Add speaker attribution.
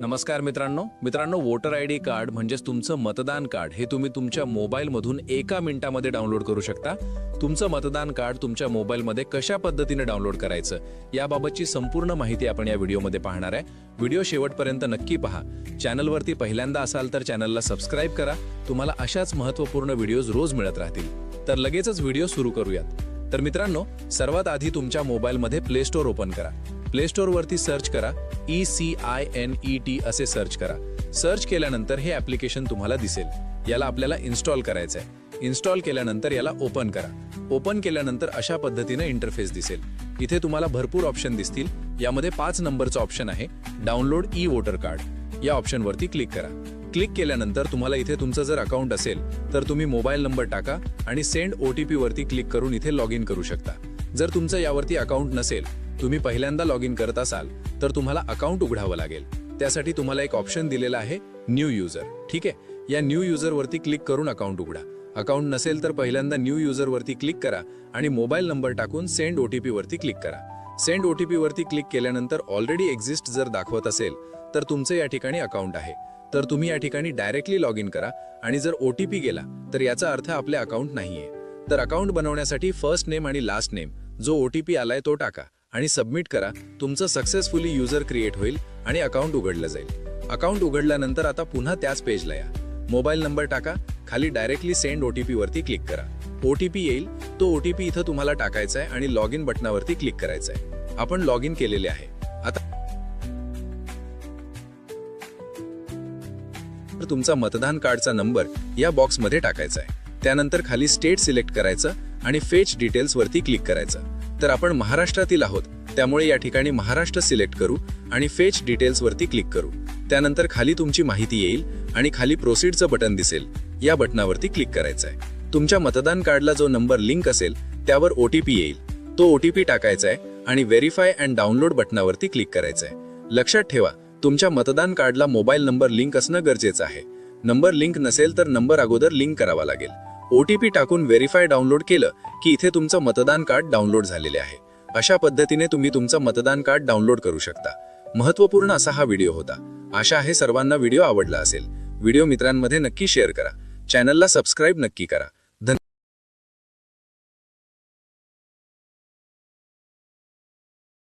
Speaker 1: नमस्कार मित्रांनो voter ID card म्हणजेच तुमचं मतदान कार्ड हे तुम्ही तुमच्या मोबाईलमधून एका मिनिटामध्ये डाउनलोड करू शकता। तुमचं मतदान कार्ड तुमच्या मोबाईलमध्ये कशा पद्धतीने डाउनलोड करायचं याबाबतची संपूर्ण माहिती आपण या व्हिडिओमध्ये पाहणार आहे। व्हिडिओ शेवटपर्यंत नक्की पहा। चॅनलवरती पहिल्यांदा असाल तर चॅनलला सबस्क्राइब करा, तुम्हाला अशाच महत्त्वपूर्ण व्हिडिओज रोज मिळत राहतील। तर लगेचच व्हिडिओ सुरू करूयात। तर मित्रांनो, सर्वात आधी तुमच्या मोबाईलमध्ये प्ले स्टोअर ओपन करा। प्ले स्टोअर वरती सर्च करा ECINET असे सर्च करा। सर्च केल्यानंतर हे ॲप्लिकेशन तुम्हाला दिसेल। याला आपल्याला इन्स्टॉल करायचं आहे। इन्स्टॉल केल्यानंतर याला ओपन करा। ओपन केल्यानंतर अशा पद्धतीने इंटरफेस दिसेल। इथे तुम्हाला भरपूर ऑप्शन दिसतील। यामध्ये 5 नंबरचा ऑप्शन आहे डाउनलोड ई वोटर कार्ड। या ऑप्शन वरती क्लिक करा। क्लिक केल्यानंतर तुम्हाला इथे तुमचं जर अकाउंट असेल तर तुम्ही मोबाईल नंबर टाका आणि सेंड OTP वरती क्लिक करून इथे लॉग इन करू शकता। जर तुमचं यावरती अकाउंट नसेल, तुम्ही पहिल्यांदा लॉग इन करत असाल तर तुम्हाला अकाउंट उघडावं लागेल। त्यासाठी तुम्हाला एक ऑप्शन दिलेला आहे न्यू युजर। ठीक आहे, या न्यू युजर वरती क्लिक करून अकाउंट उघडा। अकाउंट नसेल तर पहिल्यांदा न्यू युजर वरती क्लिक करा आणि मोबाईल नंबर टाकून सेंड OTP वरती क्लिक करा। सेंड OTP वरती क्लिक केल्यानंतर ऑलरेडी एक्झिस्ट जर दाखवत असेल तर तुमचं या ठिकाणी अकाउंट आहे, तर तुम्ही या ठिकाणी डायरेक्टली लॉग इन करा। आणि जर OTP गेला तर याचा अर्थ आपले अकाउंट नाहीये। तर अकाउंट बनवण्यासाठी फर्स्ट नेम आणि लास्ट नेम जो OTP आलाय तो टाका आणि सबमिट करा। तुमचं सक्सेसफुली युजर क्रिएट होईल आणि अकाउंट उघडलं जाईल। अकाउंट उघडल्यानंतर आता पुन्हा त्याच पेजला या। मोबाईल नंबर टाका, खाली डायरेक्टली सेंड OTP वरती क्लिक करा। OTP येईल, तो OTP इथं तुम्हाला टाकायचा आहे आणि लॉग इन बटनावरती क्लिक करायचं आहे। आपण लॉग इन केलेले आहे। आता तुमचा मतदान कार्डचा नंबर या बॉक्समध्ये टाकायचा आहे। त्यानंतर खाली स्टेट सिलेक्ट करायचं आणि फेच डिटेल्स वरती क्लिक करायचं। तर आपण महाराष्ट्रातील आहोत, त्यामुळे या ठिकाणी महाराष्ट्र सिलेक्ट करू आणि फेच डिटेल्स वरती क्लिक करू। त्यानंतर खाली तुमची माहिती येईल आणि खाली प्रोसीडचं बटन दिसेल, या बटनावरती क्लिक करायचं आहे। तुमच्या मतदान कार्डला जो नंबर लिंक असेल त्यावर OTP येईल, तो OTP टाकायचा आहे आणि व्हेरीफाय अँड डाउनलोड बटनावरती क्लिक करायचं आहे। लक्षात ठेवा, तुमच्या मतदान कार्डला मोबाईल नंबर लिंक असणं गरजेचं आहे। नंबर लिंक नसेल तर नंबर अगोदर लिंक करावा लागेल। OTP टाकून व्हेरीफाय डाउनलोड केलं की इथे तुमचं मतदान कार्ड डाउनलोड झालेले आहे। अशा पद्धतीने तुम्ही तुमचं मतदान कार्ड डाउनलोड करू शकता। महत्त्वपूर्ण असा हा व्हिडिओ होता। आशा आहे सर्वांना व्हिडिओ आवडला असेल। व्हिडिओ मित्रांमध्ये नक्की शेअर करा, चॅनलला सबस्क्राइब नक्की करा।